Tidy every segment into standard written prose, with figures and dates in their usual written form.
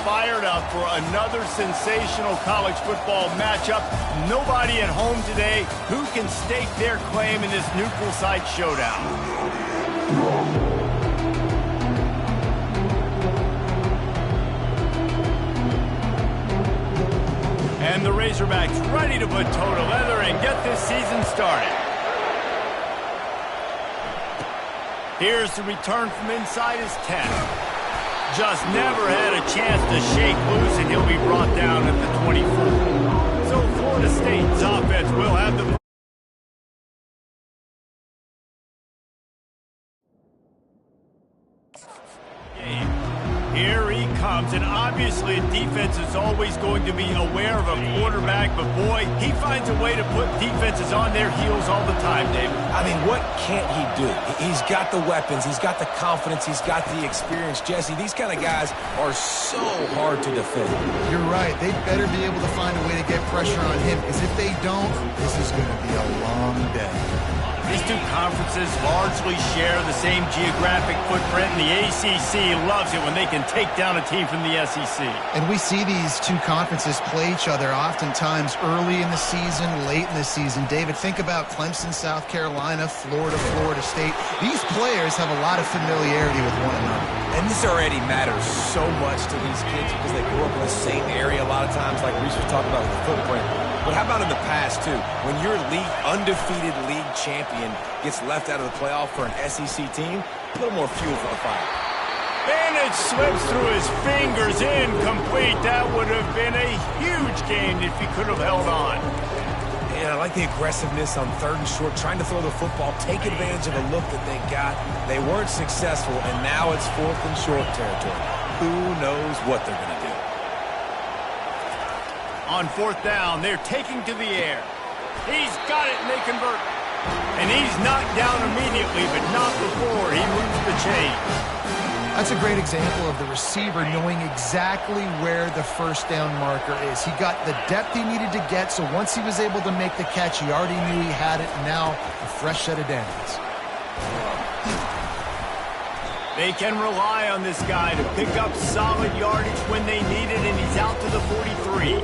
fired up for another sensational college football matchup. Nobody at home today who can stake their claim in this neutral site showdown. And the Razorbacks ready to put toe to leather and get this season started. Here's the return from inside his 10. Just never had a chance to shake loose, and he'll be brought down at the 24. So Florida State's offense will have the game. Here he comes, and obviously defense is always going to be aware of a quarterback, but boy, he finds a way to put defenses on their heels all the time, David. I mean, what can't he do? He's got the weapons, he's got the confidence, he's got the experience. Jesse, these kind of guys are so hard to defend. You're right. They better be able to find a way to get pressure on him, because if they don't, this is going to be a long day. These two conferences largely share the same geographic footprint, and the ACC loves it when they can take down a team from the SEC. And we see these two conferences play each other oftentimes early in the season, late in the season. David, think about Clemson, South Carolina, Florida, Florida State. These players have a lot of familiarity with one another. And this already matters so much to these kids because they grew up in the same area a lot of times, like Reese was talking about with the footprint. But how about in the past, too? When your undefeated league champion gets left out of the playoff for an SEC team, a little more fuel for the fire. And it slips through his fingers, incomplete. That would have been a huge gain if he could have held on. And I like the aggressiveness on 3rd and short, trying to throw the football, take advantage of a look that they got. They weren't successful, and now it's 4th and short territory. Who knows what they're going to do? On 4th down, they're taking to the air. He's got it, and they convert. And he's knocked down immediately, but not before he moves the chain. That's a great example of the receiver knowing exactly where the 1st down marker is. He got the depth he needed to get, so once he was able to make the catch, he already knew he had it, and now a fresh set of downs. They can rely on this guy to pick up solid yardage when they need it, and he's out to the 43.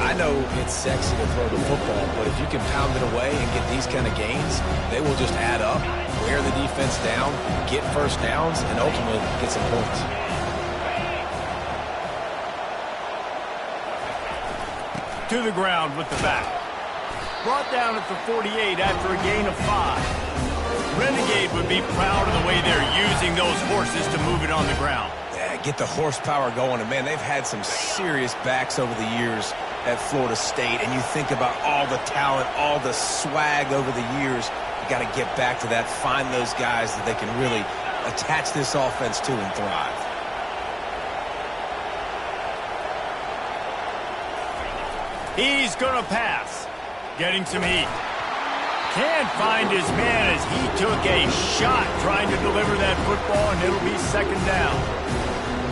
I know it's sexy to throw the football, but if you can pound it away and get these kind of gains, they will just add up, wear the defense down, get 1st downs, and ultimately get some points. To the ground with the back. Brought down at the 48 after a gain of 5. Renegade would be proud of the way they're using those horses to move it on the ground. Yeah, get the horsepower going. And, man, they've had some serious backs over the years at Florida State. And you think about all the talent, all the swag over the years. You got to get back to that, find those guys that they can really attach this offense to and thrive. He's going to pass. Getting some heat. Can't find his man as he took a shot trying to deliver that football, and it'll be 2nd down.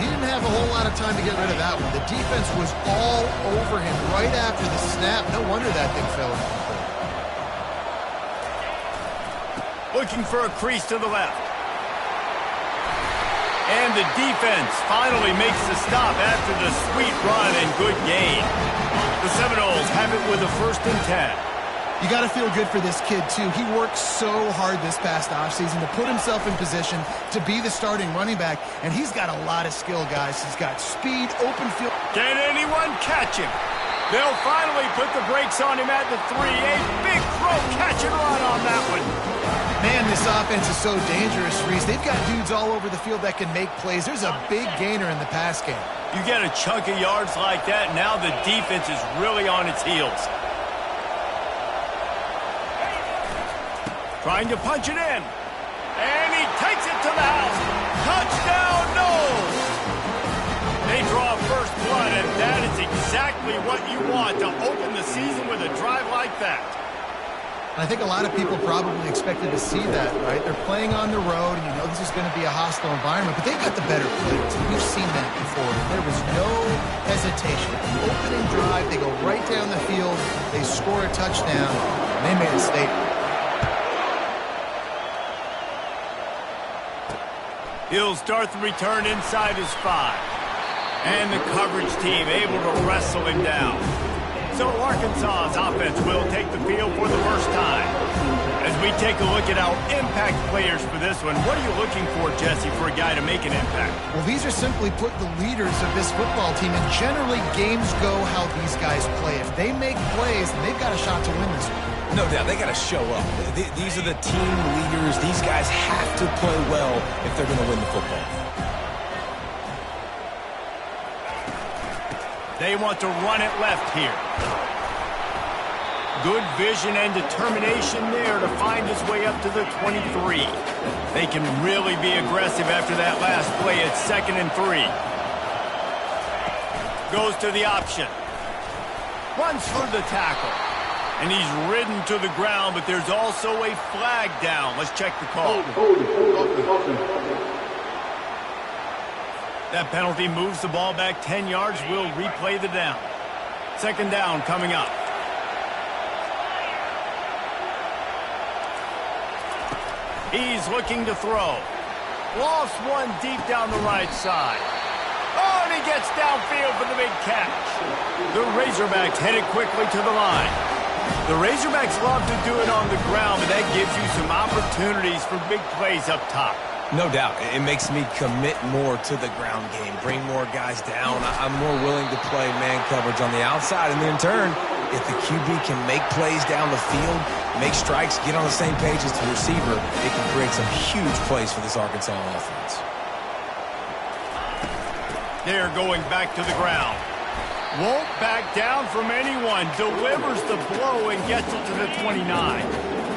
He didn't have a whole lot of time to get rid of that one. The defense was all over him right after the snap. No wonder that thing fell incomplete. Looking for a crease to the left. And the defense finally makes the stop after the sweet run and good gain. The Seminoles have it with a 1st and 10. You got to feel good for this kid, too. He worked so hard this past offseason to put himself in position to be the starting running back, and he's got a lot of skill, guys. He's got speed, open field. Can anyone catch him? They'll finally put the brakes on him at the 3. A big throw, catch and run on that one. Man, this offense is so dangerous, Reese. They've got dudes all over the field that can make plays. There's a big gainer in the pass game. You get a chunk of yards like that, now the defense is really on its heels. Trying to punch it in. And he takes it to the house. Touchdown, no! They draw first blood, and that is exactly what you want to open the season with a drive like that. I think a lot of people probably expected to see that, right? They're playing on the road, and you know this is going to be a hostile environment, but they've got the better players. We've seen that before. There was no hesitation. Opening drive, they go right down the field, they score a touchdown, and they made a statement. He'll start the return inside his 5. And the coverage team able to wrestle him down. So Arkansas's offense will take the field for the first time. As we take a look at our impact players for this one, what are you looking for, Jesse, for a guy to make an impact? Well, these are simply put the leaders of this football team, and generally games go how these guys play. If they make plays, they've got a shot to win this one. No doubt, they got to show up. These are the team leaders. These guys have to play well if they're going to win the football. They want to run it left here. Good vision and determination there to find his way up to the 23. They can really be aggressive after that last play at 2nd and 3. Goes to the option. Runs through the tackle. And he's ridden to the ground, but there's also a flag down. Let's check the call. That penalty moves the ball back 10 yards. We'll replay the down. 2nd down coming up. He's looking to throw. Lost one deep down the right side. Oh, and he gets downfield for the big catch. The Razorbacks headed quickly to the line. The Razorbacks love to do it on the ground, but that gives you some opportunities for big plays up top. No doubt. It makes me commit more to the ground game, bring more guys down. I'm more willing to play man coverage on the outside, and then in turn, if the QB can make plays down the field, make strikes, get on the same page as the receiver, it can create some huge plays for this Arkansas offense. They're going back to the ground. Won't back down from anyone. Delivers the blow and gets it to the 29.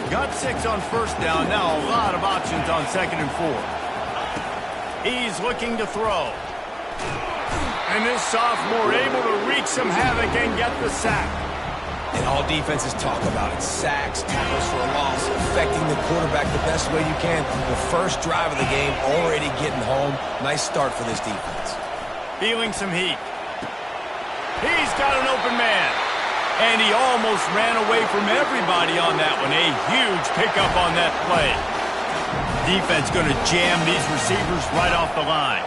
Got 6 on 1st down. Now a lot of options on 2nd and 4. He's looking to throw. And this sophomore able to wreak some havoc and get the sack. And all defenses talk about it. Sacks, tackles for a loss, affecting the quarterback the best way you can. The first drive of the game, already getting home. Nice start for this defense. Feeling some heat. He's got an open man. And he almost ran away from everybody on that one. A huge pickup on that play. Defense going to jam these receivers right off the line.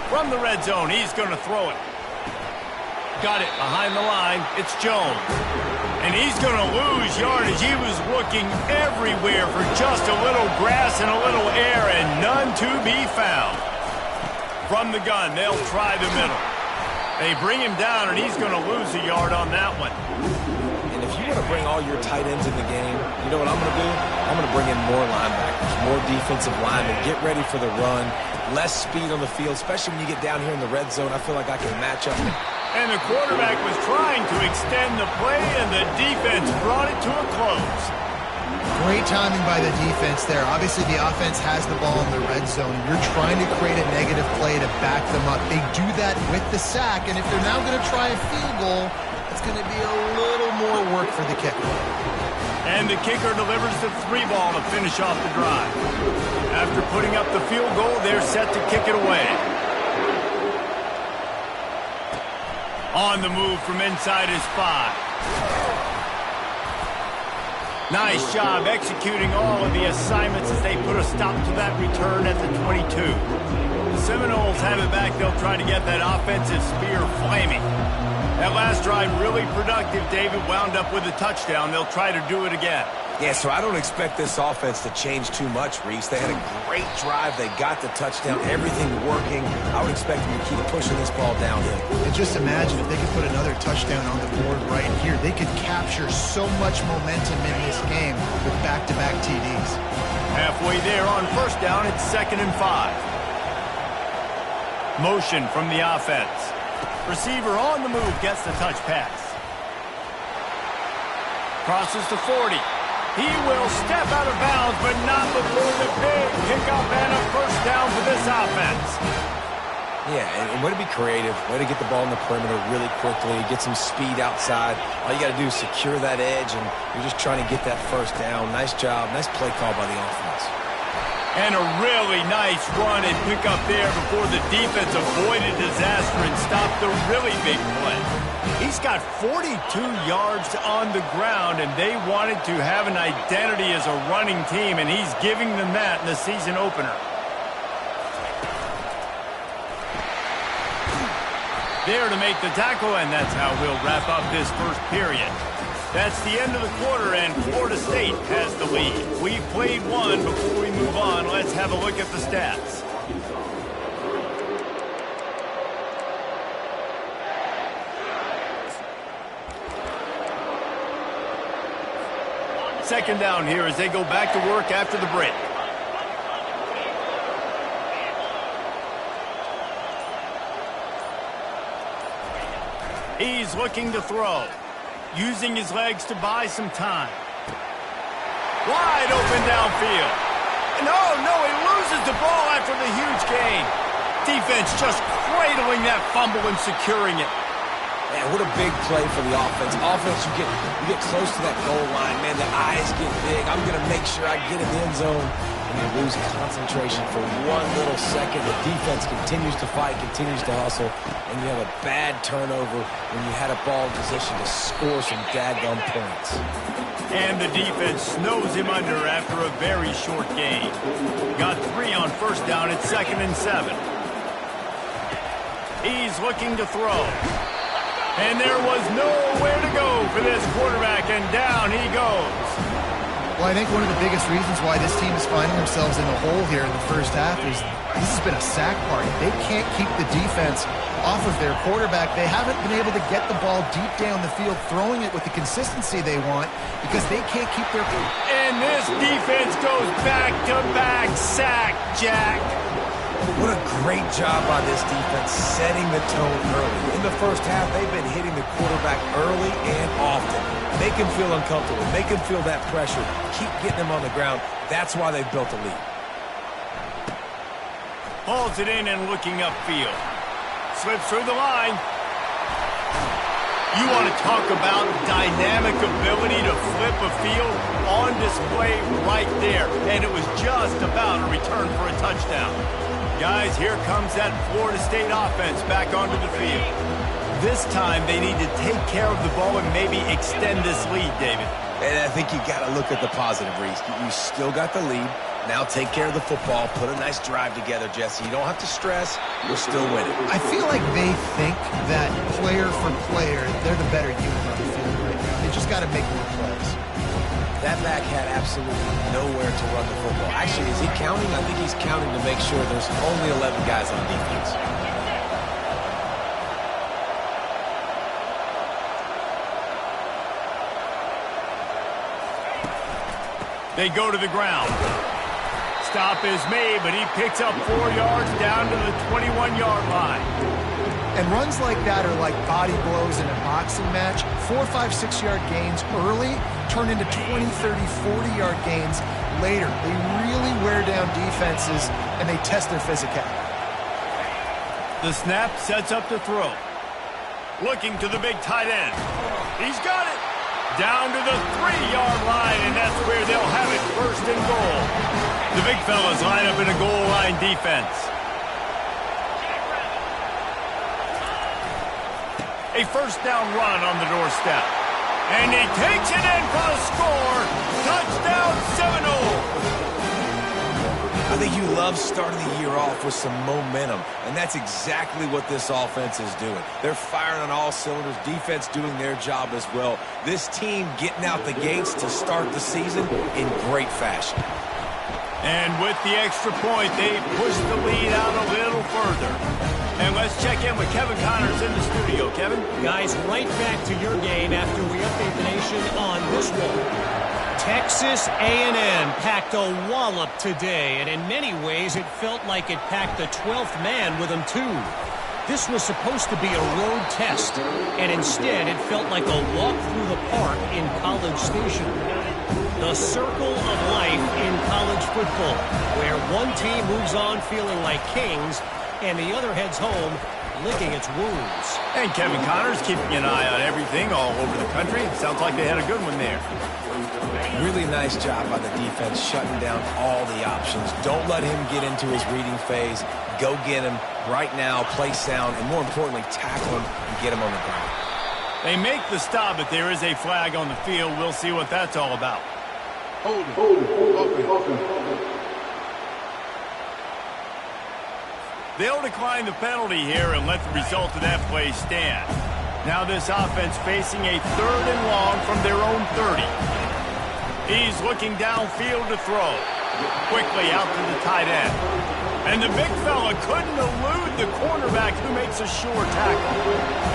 From the red zone, he's going to throw it. Got it behind the line. It's Jones. And he's going to lose yardage. He was looking everywhere for just a little grass and a little air, and none to be found. From the gun, they'll try the middle. They bring him down, and he's going to lose a yard on that one. And if you want to bring all your tight ends in the game, you know what I'm going to do? I'm going to bring in more linebackers, more defensive linemen, get ready for the run, less speed on the field, especially when you get down here in the red zone. I feel like I can match up. And the quarterback was trying to extend the play, and the defense brought it to a close. Great timing by the defense there. Obviously, the offense has the ball in the red zone. You're trying to create a negative play to back them up. They do that with the sack, and if they're now going to try a field goal, it's going to be a little more work for the kicker. And the kicker delivers the 3 ball to finish off the drive. After putting up the field goal, they're set to kick it away. On the move from inside his 5. Nice job executing all of the assignments as they put a stop to that return at the 22. The Seminoles have it back. They'll try to get that offensive spear flaming. That last drive really productive. David wound up with a touchdown. They'll try to do it again. Yeah, so I don't expect this offense to change too much, Reese. They had a great drive. They got the touchdown, everything working. I would expect them to keep pushing this ball downhill. And just imagine if they could put another touchdown on the board right here. They could capture so much momentum in this game with back-to-back TDs. Halfway there on 1st down, it's 2nd and 5. Motion from the offense. Receiver on the move gets the touch pass. Crosses to 40. He will step out of bounds, but not before the big pickup and a 1st down for this offense. Yeah, and way to be creative, way to get the ball in the perimeter really quickly, get some speed outside. All you got to do is secure that edge, and you're just trying to get that 1st down. Nice job, nice play call by the offense. And a really nice run and pick up there before the defense avoided disaster and stopped the really big play. He's got 42 yards on the ground, and they wanted to have an identity as a running team, and he's giving them that in the season opener. there to make the tackle, and that's how we'll wrap up this first period. That's the end of the quarter, and Florida State has the lead. We've played one. Before we move on, let's have a look at the stats. Second down here as they go back to work after the break. He's looking to throw, using his legs to buy some time. Wide open downfield. No, he loses the ball after the huge gain. Defense just cradling that fumble and securing it. Man, what a big play for the offense. Offense, you get close to that goal line, man. The eyes get big. I'm going to make sure I get in the end zone. And you lose concentration for one little second. The defense continues to fight, continues to hustle, and you have a bad turnover when you had a ball in position to score some daggum points. And the defense snows him under after a very short gain. Got 3 on first down at 2nd and 7. He's looking to throw. And there was nowhere to go for this quarterback, and down he goes. Well, I think one of the biggest reasons why this team is finding themselves in the hole here in the first half is this has been a sack party. They can't keep the defense off of their quarterback. They haven't been able to get the ball deep down the field, throwing it with the consistency they want because they can't keep their... And this defense goes back-to-back sack, Jack. What a great job by this defense setting the tone early. In the first half, they've been hitting the quarterback early and often. Make him feel uncomfortable. Make him feel that pressure. Keep getting him on the ground. That's why they've built a lead. Hauls it in and looking upfield. Slips through the line. You want to talk about dynamic ability to flip a field on display right there. And it was just about a return for a touchdown. Guys, here comes that Florida State offense back onto the field. This time they need to take care of the ball and maybe extend this lead, David. And I think you got to look at the positive, Reese. You still got the lead. Now take care of the football. Put a nice drive together, Jesse. You don't have to stress. We're still winning. I feel like they think that player for player, they're the better unit on the field right now. They just got to make more plays. That back had absolutely nowhere to run the football. Actually, is he counting? I think he's counting to make sure there's only 11 guys on defense. They go to the ground. Stop is made, but he picks up 4 yards down to the 21-yard line. And runs like that are like body blows in a boxing match. 4, 5, 6-yard gains early turn into 20, 30, 40-yard gains later. They really wear down defenses, and they test their physicality. The snap sets up the throw. Looking to the big tight end. He's got it. Down to the 3-yard line, and that's where they'll have it, 1st and goal. The big fellas line up in a goal line defense. A 1st down run on the doorstep. And he takes it in for the score. Touchdown Seminole. I think you love starting the year off with some momentum, and that's exactly what this offense is doing. They're firing on all cylinders, defense doing their job as well. This team getting out the gates to start the season in great fashion. And with the extra point, they push the lead out a little further. And let's check in with Kevin Connors in the studio. Kevin? Guys, right back to your game after we update the nation on this one. Texas A&M packed a wallop today, and in many ways it felt like it packed the 12th man with them too. This was supposed to be a road test, and instead it felt like a walk through the park in College Station. The circle of life in college football, where one team moves on feeling like kings, and the other heads home licking its wounds. And Kevin Connors keeping an eye on everything all over the country. Sounds like they had a good one there. Really nice job by the defense shutting down all the options. Don't let him get into his reading phase. Go get him right now, play sound, and more importantly, tackle him and get him on the ground. They make the stop, but there is a flag on the field. We'll see what that's all about. They'll decline the penalty here and let the result of that play stand. Now this offense facing a 3rd and long from their own 30. He's looking downfield to throw. Quickly out to the tight end. And the big fella couldn't elude the cornerback who makes a sure tackle.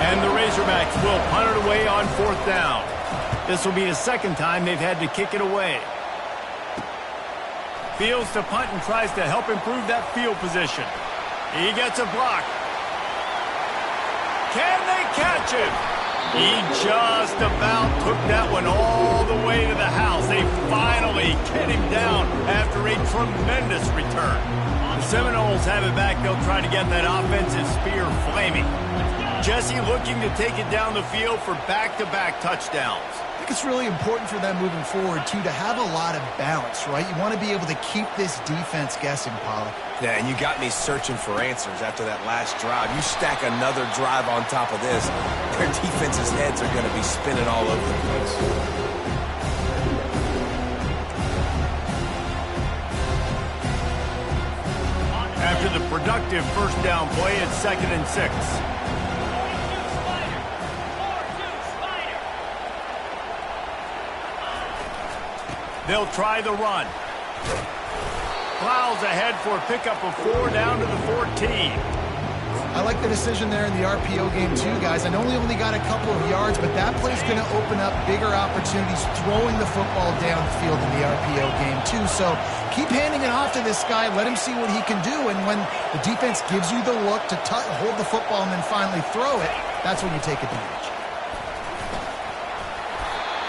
And the Razorbacks will punt it away on 4th down. This will be the 2nd time they've had to kick it away. Fields to punt and tries to help improve that field position. He gets a block. Can they catch him? He just about took that one all the way to the house. They finally get him down after a tremendous return. The Seminoles have it back. They'll try to get that offensive spear flaming. Jesse looking to take it down the field for back-to-back touchdowns. I think it's really important for them moving forward, too, to have a lot of balance, right? You want to be able to keep this defense guessing, Pollock. Yeah, and you got me searching for answers after that last drive. You stack another drive on top of this, their defense's heads are going to be spinning all over the place. After the productive 1st down play, it's 2nd and 6. They'll try the run. Plows ahead for a pickup of 4 down to the 14. I like the decision there in the RPO game too, guys. I know he only got a couple of yards, but that play's going to open up bigger opportunities throwing the football down the field in the RPO game too. So keep handing it off to this guy. Let him see what he can do. And when the defense gives you the look to hold the football and then finally throw it, that's when you take advantage.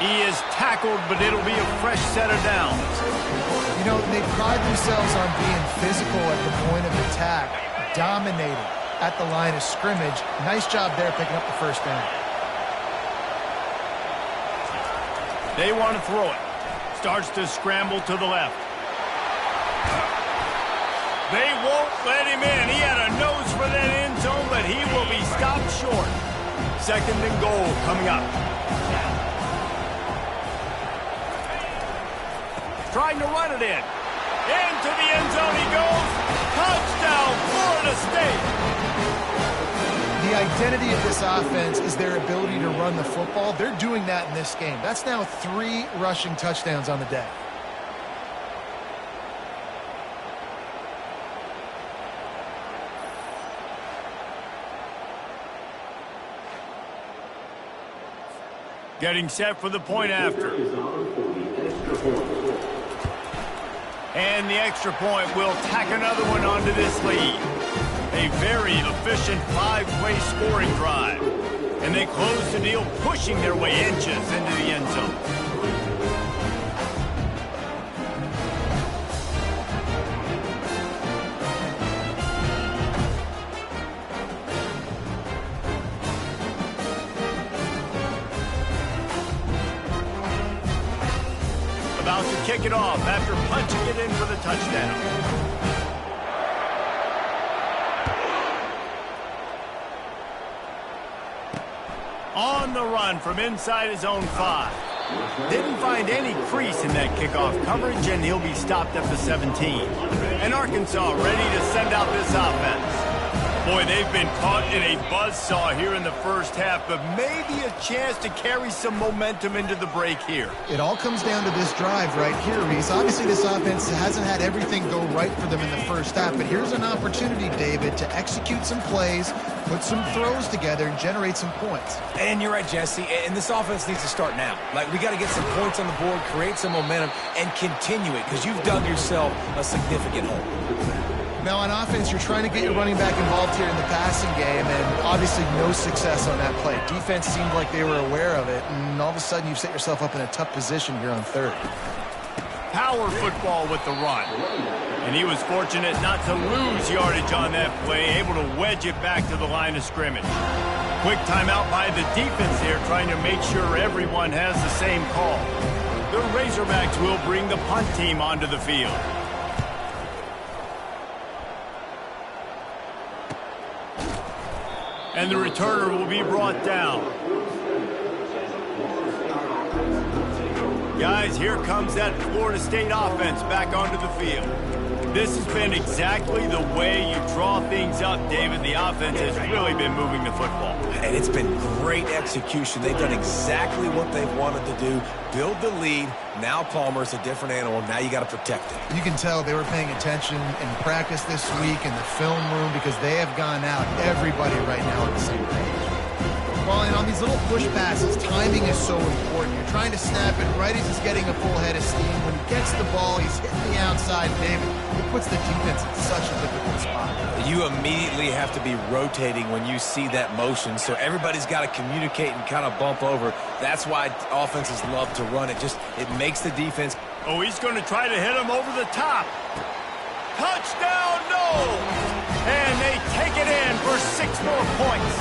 He is tackled, but it'll be a fresh set of downs. You know, they pride themselves on being physical at the point of attack, dominating at the line of scrimmage. Nice job there picking up the 1st down. They want to throw it. Starts to scramble to the left. They won't let him in. He had a nose for that end zone, but he will be stopped short. 2nd and goal coming up. Trying to run it in. Into the end zone he goes. Touchdown, Florida State. The identity of this offense is their ability to run the football. They're doing that in this game. That's now 3 rushing touchdowns on the day. Getting set for the point after. And the extra point will tack another one onto this lead. A very efficient 5-play scoring drive. And they close the deal, pushing their way inches into the end zone. About to kick it off after punching it in for the touchdown. On the run from inside his own 5. Didn't find any crease in that kickoff coverage, and he'll be stopped at the 17. And Arkansas ready to send out this offense. Boy, they've been caught in a buzzsaw here in the 1st half, but maybe a chance to carry some momentum into the break here. It all comes down to this drive right here, Reese. Obviously, this offense hasn't had everything go right for them in the 1st half, but here's an opportunity, David, to execute some plays, put some throws together, and generate some points. And you're right, Jesse, and this offense needs to start now. Like, we got to get some points on the board, create some momentum, and continue it, because you've dug yourself a significant hole. Now, on offense, you're trying to get your running back involved here in the passing game, and obviously no success on that play. Defense seemed like they were aware of it, and all of a sudden you've set yourself up in a tough position here on 3rd. Power football with the run. And he was fortunate not to lose yardage on that play, able to wedge it back to the line of scrimmage. Quick timeout by the defense there, trying to make sure everyone has the same call. The Razorbacks will bring the punt team onto the field. And the returner will be brought down. Guys, here comes that Florida State offense back onto the field. This has been exactly the way you draw things up, David. The offense has really been moving the football. And it's been great execution. They've done exactly what they've wanted to do. Build the lead. Now Palmer's a different animal. Now you got to protect it. You can tell they were paying attention in practice this week in the film room because they have gone out, everybody right now on the same page. Well, and on these little push passes, timing is so important. You're trying to snap it right as he's getting a full head of steam. When he gets the ball, he's hitting the outside, David. It puts the defense in such a difficult spot. You immediately have to be rotating when you see that motion, so everybody's got to communicate and kind of bump over. That's why offenses love to run it. It makes the defense. Oh, he's going to try to hit him over the top. Touchdown, no! And they take it in for 6 more points.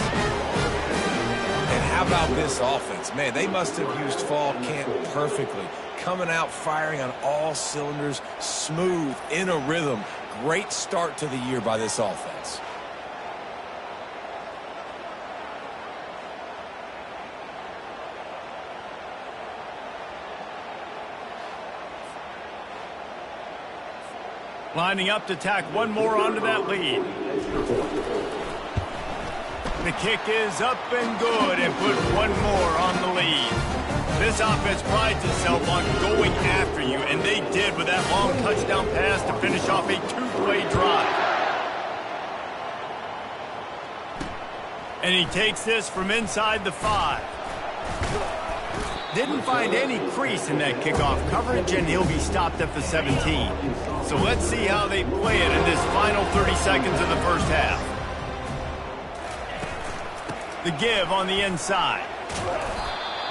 And how about this offense? Man, they must have used fall camp perfectly. Coming out, firing on all cylinders, smooth, in a rhythm. Great start to the year by this offense. Lining up to tack one more onto that lead. The kick is up and good and put one more on the lead. This offense prides itself on going after you, and they did with that long touchdown pass to finish off a 2-play drive. And he takes this from inside the 5. Didn't find any crease in that kickoff coverage, and he'll be stopped at the 17. So let's see how they play it in this final 30 seconds of the first half. The give on the inside.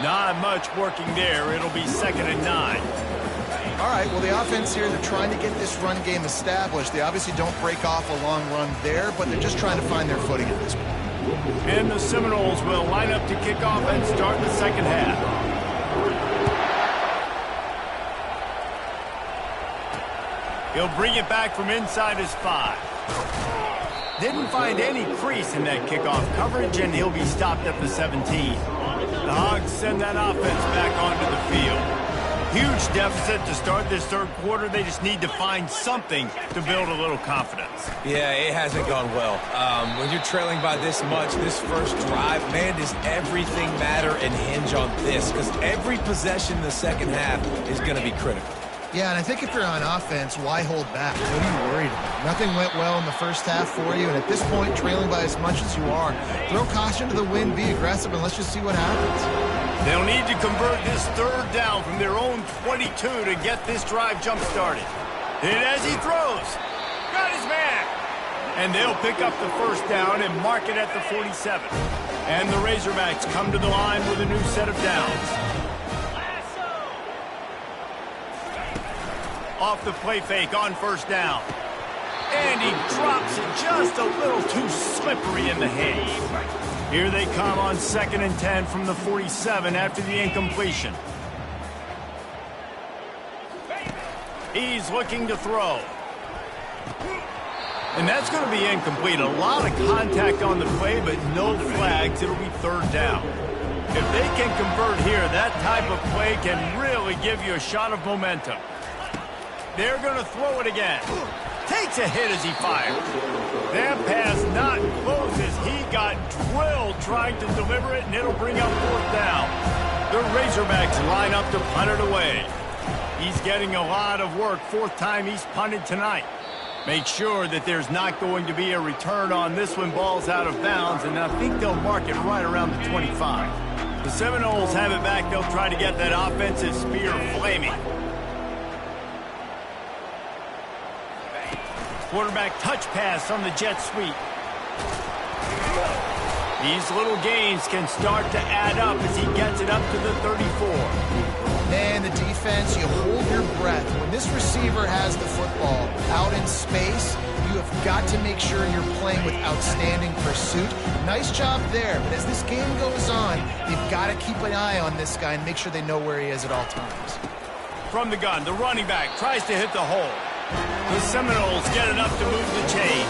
Not much working there. It'll be 2nd and 9. All right, well, the offense here, they're trying to get this run game established. They obviously don't break off a long run there, but they're just trying to find their footing at this point. And the Seminoles will line up to kick off and start the second half. He'll bring it back from inside his 5. Didn't find any crease in that kickoff coverage, and he'll be stopped at the 17. The Hogs send that offense back onto the field. Huge deficit to start this third quarter. They just need to find something to build a little confidence. Yeah, it hasn't gone well. When you're trailing by this much, this first drive, man, does everything matter and hinge on this? Because every possession in the second half is going to be critical. Yeah, and I think if you're on offense, why hold back? What are you worried about? Nothing went well in the first half for you, and at this point, trailing by as much as you are, throw caution to the wind, be aggressive, and let's just see what happens. They'll need to convert this third down from their own 22 to get this drive jump-started. Hit as he throws. Got his man. And they'll pick up the first down and mark it at the 47. And the Razorbacks come to the line with a new set of downs. Off the play fake on first down. And he drops it just a little too slippery in the hands. Here they come on 2nd and 10 from the 47 after the incompletion. He's looking to throw. And that's going to be incomplete. A lot of contact on the play, but no flags. It'll be 3rd down. If they can convert here, that type of play can really give you a shot of momentum. They're going to throw it again. Takes a hit as he fires. That pass not close as he got drilled trying to deliver it, and it'll bring up 4th down. The Razorbacks line up to punt it away. He's getting a lot of work. 4th time he's punted tonight. Make sure that there's not going to be a return on this one. Ball's out of bounds, and I think they'll mark it right around the 25. The Seminoles have it back. They'll try to get that offensive spear flaming. Quarterback touch pass on the jet sweep. These little gains can start to add up as he gets it up to the 34. Man, the defense, you hold your breath. When this receiver has the football out in space, you have got to make sure you're playing with outstanding pursuit. Nice job there, but as this game goes on, you've got to keep an eye on this guy and make sure they know where he is at all times. From the gun, the running back tries to hit the hole. The Seminoles get enough to move the chain.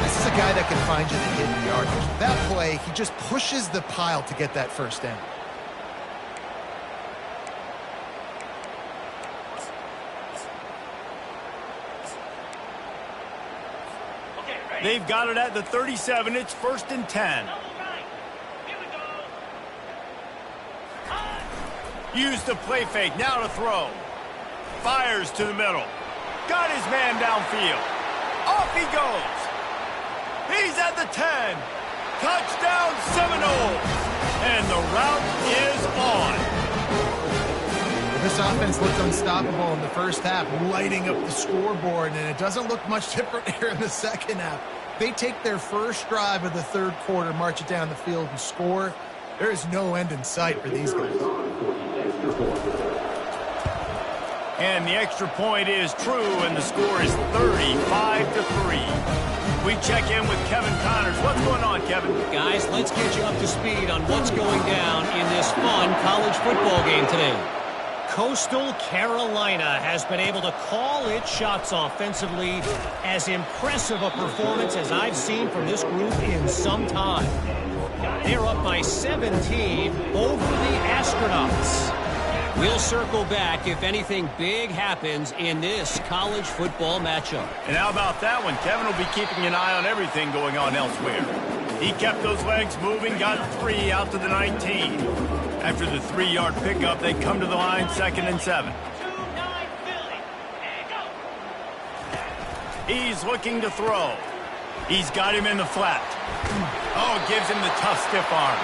This is a guy that can find you the hidden yardage. That play, he just pushes the pile to get that first down. They've got it at the 37. It's 1st and 10. Use the play fake. Now to throw. Fires to the middle. Got his man downfield. Off he goes. He's at the 10. Touchdown Seminoles. And the route is on. This offense looked unstoppable in the first half, lighting up the scoreboard, and it doesn't look much different here in the second half. They take their first drive of the third quarter, march it down the field, and score. There is no end in sight for these guys. And the extra point is true, and the score is 35-3. We check in with Kevin Connors. What's going on, Kevin? Guys, let's get you up to speed on what's going down in this fun college football game today. Coastal Carolina has been able to call its shots offensively. As impressive a performance as I've seen from this group in some time. They're up by 17 over the Astronauts. We'll circle back if anything big happens in this college football matchup. And how about that one? Kevin will be keeping an eye on everything going on elsewhere. He kept those legs moving, got 3 out to the 19. After the 3-yard pickup, they come to the line, 2nd and 7. He's looking to throw. He's got him in the flat. Oh, gives him the tough stiff arm.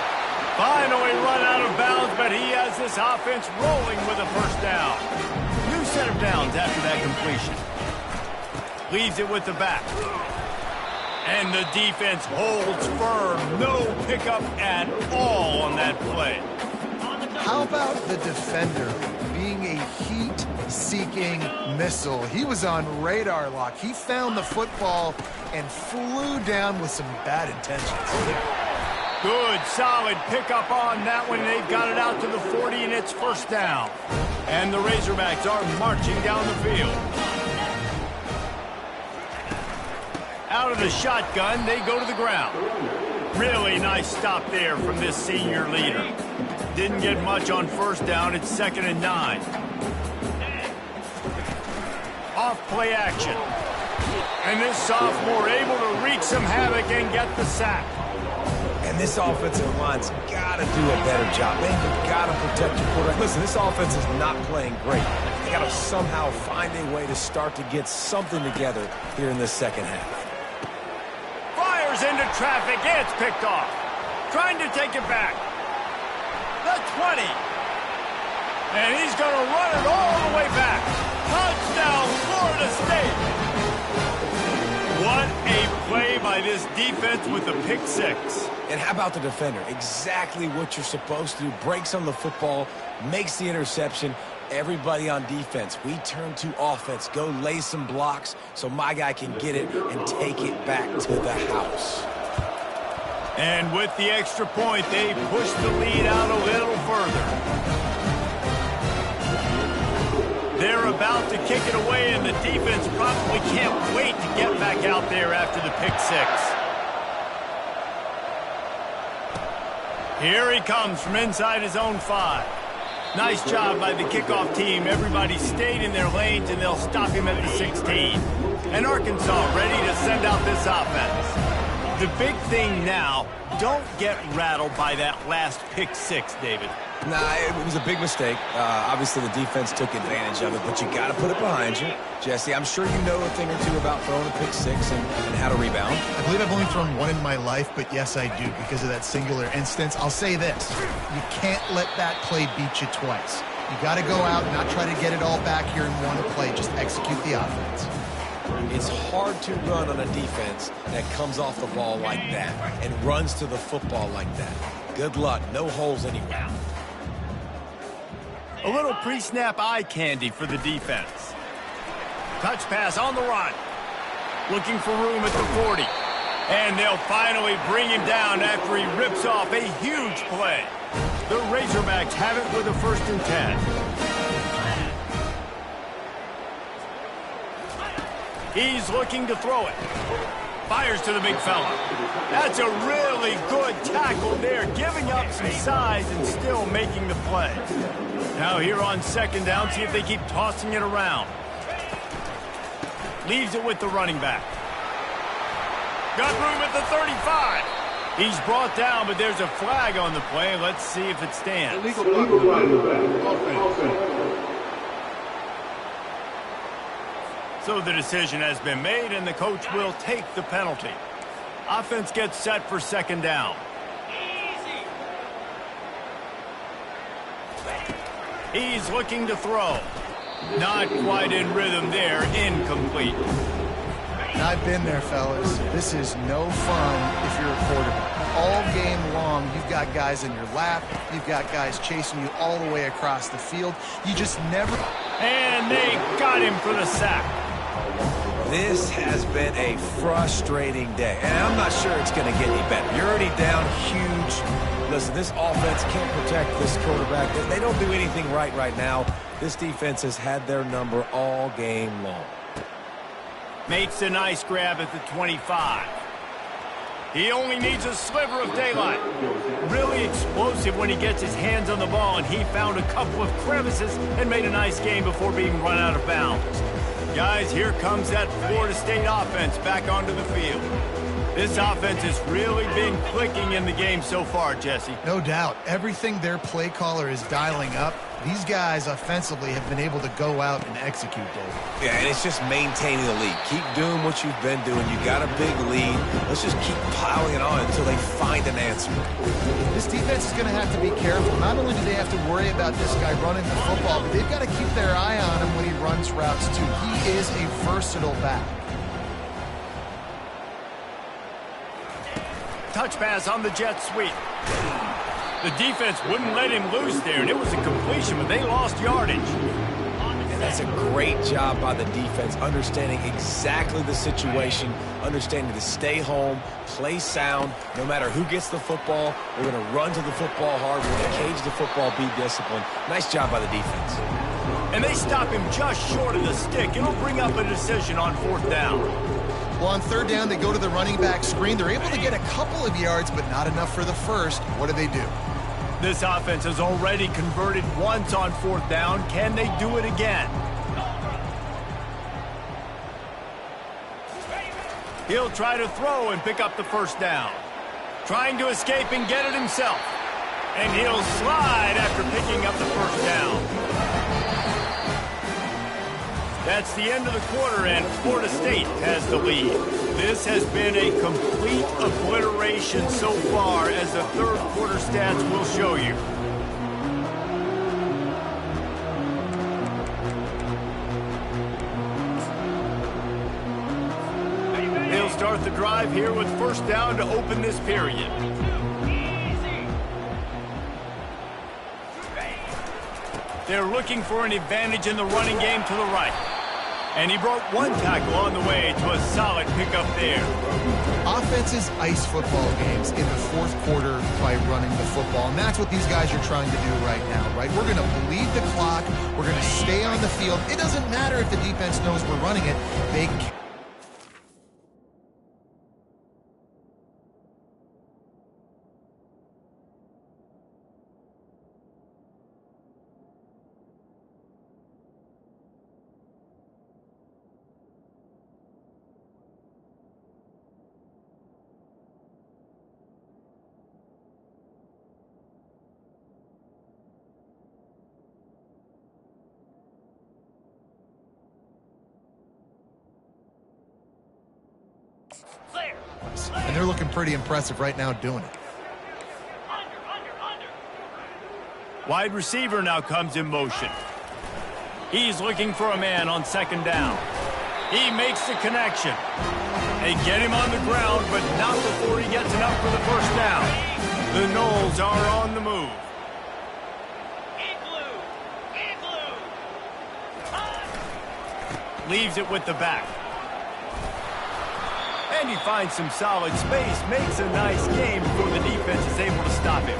Finally run out of bounds, but he has this offense rolling with a first down. New set of downs after that completion. Leaves it with the back. And the defense holds firm. No pickup at all on that play. How about the defender being a heat-seeking missile? He was on radar lock. He found the football and flew down with some bad intentions. Good, solid pickup on that one. They've got it out to the 40, and it's first down. And the Razorbacks are marching down the field. Out of the shotgun, they go to the ground. Really nice stop there from this senior leader. Didn't get much on first down. It's 2nd and 9. Off play action. And this sophomore able to wreak some havoc and get the sack. And this offensive line's got to do a better job. Man, you've got to protect your quarterback. Listen, this offense is not playing great. They got to somehow find a way to start to get something together here in this second half. Fires into traffic. It's picked off. Trying to take it back. The 20. And he's going to run it all the way back. Touchdown, Florida State. What a play by this defense with the pick 6. And how about the defender? Exactly what you're supposed to do. Breaks on the football, makes the interception. Everybody on defense, we turn to offense. Go lay some blocks so my guy can get it and take it back to the house. And with the extra point, they push the lead out a little further. They're about to kick it away, and the defense probably can't wait to get back out there after the pick 6. Here he comes from inside his own 5. Nice job by the kickoff team. Everybody stayed in their lanes, and they'll stop him at the 16. And Arkansas ready to send out this offense. The big thing now, don't get rattled by that last pick 6, David. Nah, it was a big mistake. Obviously, the defense took advantage of it, but you got to put it behind you. Jesse, I'm sure you know a thing or two about throwing a pick 6 and how to rebound. I believe I've only thrown one in my life, but yes, I do because of that singular instance. I'll say this. You can't let that play beat you twice. You got to go out and not try to get it all back here in one play. Just execute the offense. It's hard to run on a defense that comes off the ball like that and runs to the football like that. Good luck. No holes anywhere. A little pre-snap eye candy for the defense. Touch pass on the run. Looking for room at the 40. And they'll finally bring him down after he rips off a huge play. The Razorbacks have it with a 1st and 10. He's looking to throw it. Fires to the big fella. That's a really good tackle there, giving up some size and still making the play. Now here on 2nd down, see if they keep tossing it around. Leaves it with the running back. Got room at the 35. He's brought down, but there's a flag on the play. Let's see if it stands. Illegal flag. Offense. So the decision has been made, and the coach will take the penalty. Offense gets set for second down. He's looking to throw. Not quite in rhythm there. Incomplete. I've been there, fellas. This is no fun if you're a quarterback. All game long, you've got guys in your lap. You've got guys chasing you all the way across the field. You just never... And they got him for the sack. This has been a frustrating day, and I'm not sure it's going to get any better. You're already down huge. Listen, this offense can't protect this quarterback. They don't do anything right now. This defense has had their number all game long. Makes a nice grab at the 25. He only needs a sliver of daylight. Really explosive when he gets his hands on the ball, and he found a couple of crevices and made a nice game before being run out of bounds. Guys, here comes that Florida State offense back onto the field. This offense has really been clicking in the game so far, Jesse. No doubt. Everything their play caller is dialing up, these guys offensively have been able to go out and execute, Dave. Yeah, and it's just maintaining the lead. Keep doing what you've been doing. You got a big lead. Let's just keep piling it on until they find an answer. This defense is going to have to be careful. Not only do they have to worry about this guy running the football, but they've got to keep their eye on him when he runs routes, too. He is a versatile back. Touch pass on the jet sweep. The defense wouldn't let him loose there, and it was a completion, but they lost yardage. And that's a great job by the defense, understanding exactly the situation, understanding to stay home, play sound. No matter who gets the football, we're going to run to the football hard. We're going to cage the football, be disciplined. Nice job by the defense. And they stop him just short of the stick. It'll bring up a decision on fourth down. Well, on third down, they go to the running back screen. They're able to get a couple of yards, but not enough for the first. What do? This offense has already converted once on fourth down. Can they do it again? He'll try to throw and pick up the first down. Trying to escape and get it himself. And he'll slide after picking up the first down. That's the end of the quarter, and Florida State has the lead. This has been a complete obliteration so far, as the third quarter stats will show you. They'll start the drive here with first down to open this period. They're looking for an advantage in the running game to the right. And he broke one tackle on the way to a solid pickup there. Offenses ice football games in the fourth quarter by running the football, and that's what these guys are trying to do right now, right? We're going to bleed the clock. We're going to stay on the field. It doesn't matter if the defense knows we're running it. They can't. And they're looking pretty impressive right now doing it. Wide receiver now comes in motion. He's looking for a man on second down. He makes the connection. They get him on the ground, but not before he gets enough for the first down. The Noles are on the move. Leaves it with the back. And he finds some solid space, makes a nice game before the defense is able to stop him.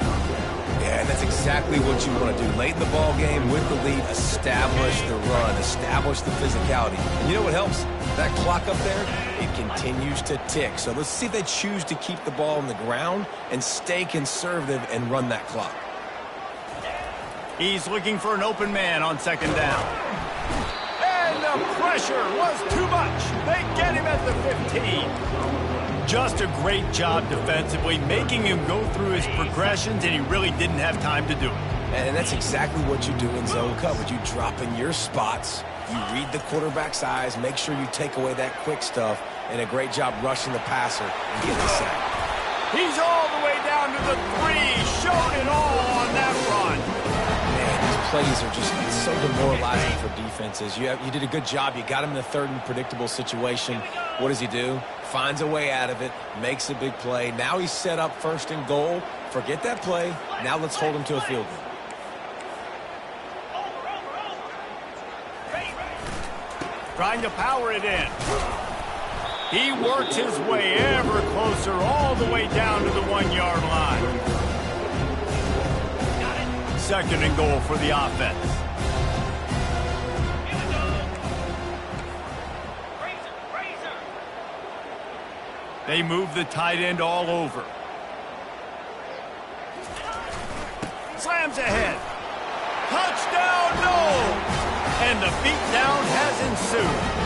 Yeah, and that's exactly what you want to do. Late in the ball game with the lead, establish the run, establish the physicality. And you know what helps? That clock up there, it continues to tick. So let's see if they choose to keep the ball on the ground and stay conservative and run that clock. He's looking for an open man on second down. And the pressure was too much. They get him at the 15. Just a great job defensively, making him go through his progressions, and he really didn't have time to do it. And that's exactly what you do in zone coverage. You drop in your spots, you read the quarterback's eyes, make sure you take away that quick stuff, and a great job rushing the passer and getting the sack. He's all the way down to the 3, showed it all on that run. Man, these plays are just so demoralizing for defenses. You did a good job. You got him in the third and predictable situation. What does he do? Finds a way out of it, makes a big play. Now he's set up first and goal. Forget that play. Now let's hold him to a field goal. Trying to power it in. He works his way ever closer, all the way down to the 1-yard line. Second and goal for the offense. They move the tight end all over. Slams ahead. Touchdown, no! And the beatdown has ensued.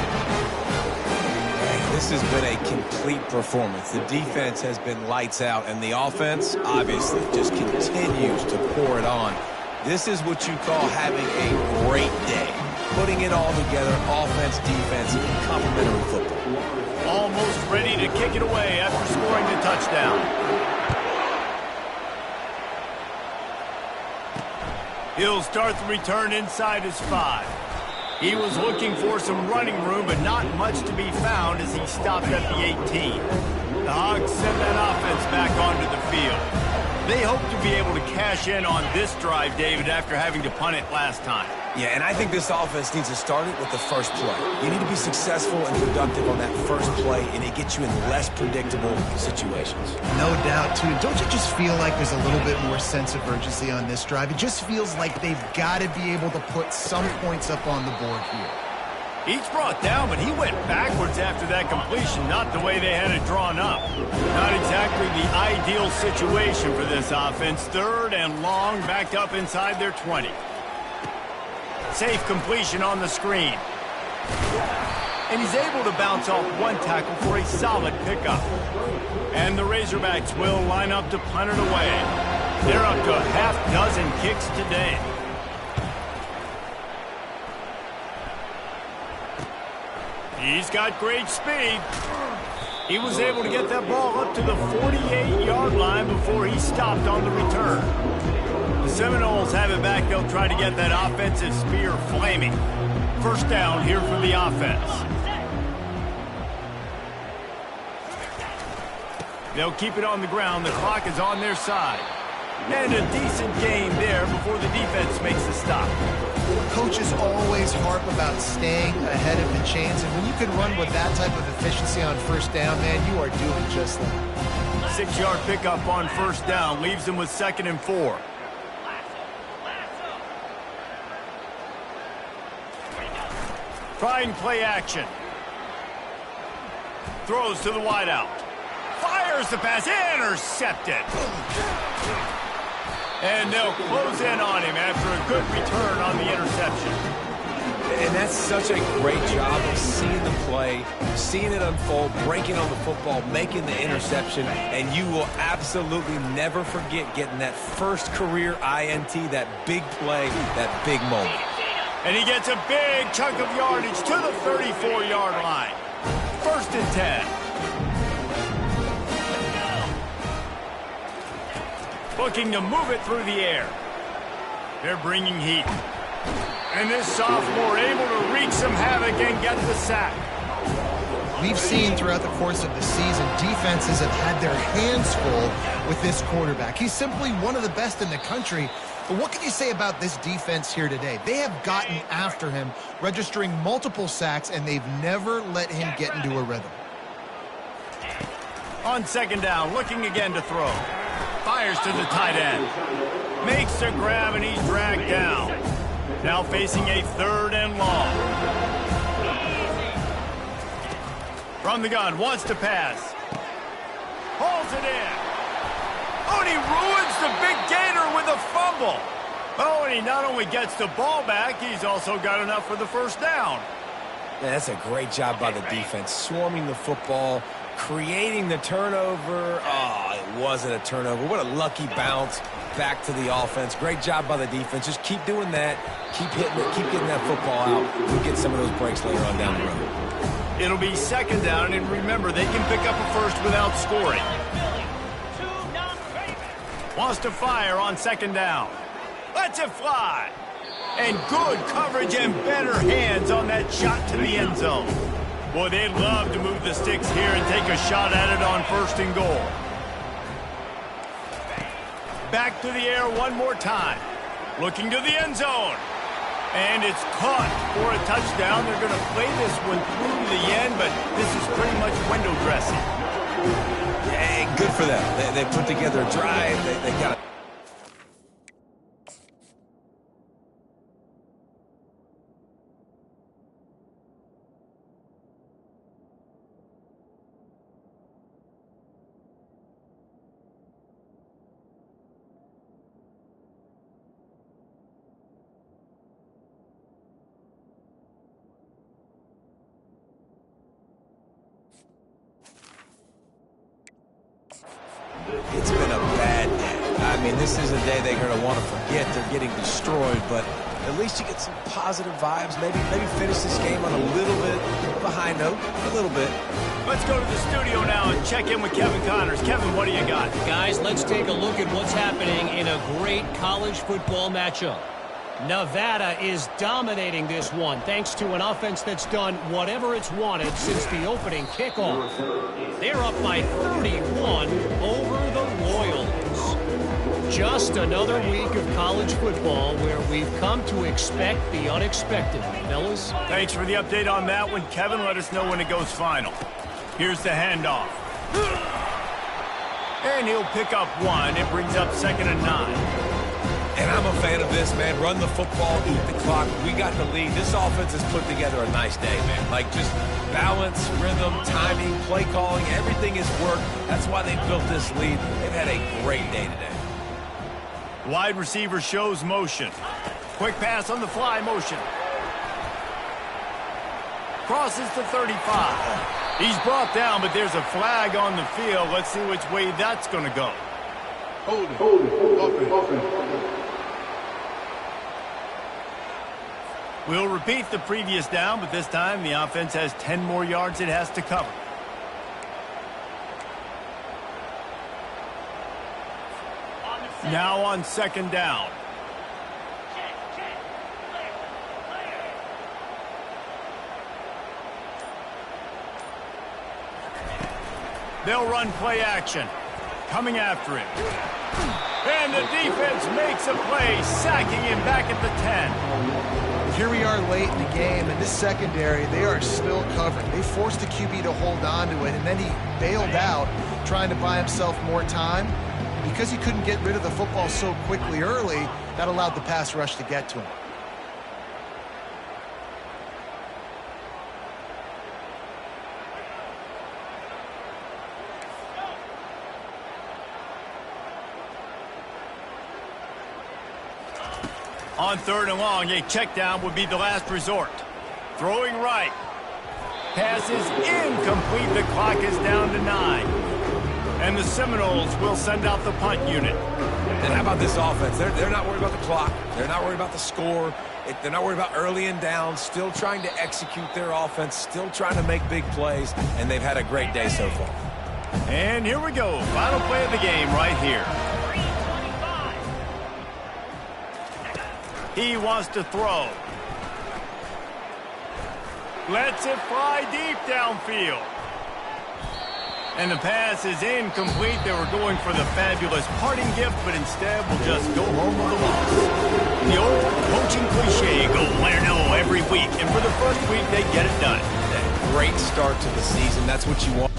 This has been a complete performance. The defense has been lights out, and the offense, obviously, just continues to pour it on. This is what you call having a great day. Putting it all together, offense, defense, and complementary football. Almost ready to kick it away after scoring the touchdown. He'll start the return inside his 5. He was looking for some running room, but not much to be found as he stopped at the 18. The Hogs send that offense back onto the field. They hope to be able to cash in on this drive, David, after having to punt it last time. Yeah, and I think this offense needs to start it with the first play. You need to be successful and productive on that first play, and it gets you in less predictable situations. No doubt, too. Don't you just feel like there's a little bit more sense of urgency on this drive? It just feels like they've got to be able to put some points up on the board here. Each brought down, but he went backwards after that completion, not the way they had it drawn up. Not exactly the ideal situation for this offense. Third and long, backed up inside their 20. Safe completion on the screen. And he's able to bounce off one tackle for a solid pickup. And the Razorbacks will line up to punt it away. They're up to a half-dozen kicks today. He's got great speed. He was able to get that ball up to the 48-yard line before he stopped on the return. The Seminoles have it back. They'll try to get that offensive spear flaming. First down here for the offense. They'll keep it on the ground. The clock is on their side. And a decent gain there before the defense makes the stop. Coaches always harp about staying ahead of the chains, and when you can run with that type of efficiency on first down, man, you are doing just that. 6-yard pickup on first down leaves them with 2nd and 4. Try and play action. Throws to the wideout. Fires the pass. Intercepted. And they'll close in on him after a good return on the interception. And that's such a great job of seeing the play, seeing it unfold, breaking on the football, making the interception, and you will absolutely never forget getting that first career INT, that big play, that big moment. And he gets a big chunk of yardage to the 34-yard line. 1st and 10. Looking to move it through the air. They're bringing heat. And this sophomore able to wreak some havoc and get the sack. We've seen throughout the course of the season, defenses have had their hands full with this quarterback. He's simply one of the best in the country. But what can you say about this defense here today? They have gotten after him, registering multiple sacks, and they've never let him get into a rhythm. On 2nd down, looking again to throw. Fires to the tight end. Makes the grab, and he's dragged down. Now facing a 3rd and long. From the gun, wants to pass. Hauls it in. Oh, and he ruins the big gator with a fumble. Oh, and he not only gets the ball back, he's also got enough for the first down. Yeah, that's a great job by the defense, swarming the football, creating the turnover. Oh, it wasn't a turnover. What a lucky bounce back to the offense. Great job by the defense. Just keep doing that. Keep hitting it. Keep getting that football out. We'll get some of those breaks later on down the road. It'll be second down, and remember, they can pick up a first without scoring. Wants to fire on second down. Lets it fly. And good coverage and better hands on that shot to the end zone. Boy, they'd love to move the sticks here and take a shot at it on first and goal. Back to the air one more time. Looking to the end zone. And it's caught for a touchdown. They're going to play this one through the end, but this is pretty much window dressing. Hey, good for them. They put together a drive. They got it. It's been a bad day. I mean, this is a day they're going to want to forget. They're getting destroyed, but at least you get some positive vibes. Maybe finish this game on a little bit of a high note, a little bit. Let's go to the studio now and check in with Kevin Connors. Kevin, what do you got? Guys, let's take a look at what's happening in a great college football matchup. Nevada is dominating this one thanks to an offense that's done whatever it's wanted since the opening kickoff. They're up by 31 over the Royals. Just another week of college football where we've come to expect the unexpected. Fellas? Thanks for the update on that one, Kevin. Let us know when it goes final. Here's the handoff. And he'll pick up one. It brings up 2nd and 9. And I'm a fan of this, man. Run the football, eat the clock. We got the lead. This offense has put together a nice day, man. Like, just balance, rhythm, timing, play calling, everything has worked. That's why they built this lead. They've had a great day today. Wide receiver shows motion. Quick pass on the fly motion. Crosses to 35. He's brought down, but there's a flag on the field. Let's see which way that's going to go. Hold it. Offense. We'll repeat the previous down, but this time the offense has 10 more yards it has to cover. Now on 2nd down. They'll run play action. Coming after him. And the defense makes a play, sacking him back at the 10. Here we are late in the game, and this secondary, they are still covering. They forced the QB to hold on to it, and then he bailed out, trying to buy himself more time. Because he couldn't get rid of the football so quickly early, that allowed the pass rush to get to him. On 3rd and long, a check down would be the last resort. Throwing right. Pass is incomplete. The clock is down to 9. And the Seminoles will send out the punt unit. And how about this offense? They're not worried about the clock. They're not worried about the score. They're not worried about early and down. Still trying to execute their offense. Still trying to make big plays. And they've had a great day so far. And here we go. Final play of the game right here. He wants to throw. Lets it fly deep downfield. And the pass is incomplete. They were going for the fabulous parting gift, but instead will just go home with a loss. The old coaching cliche, go win or no every week. And for the first week, they get it done. Great start to the season. That's what you want.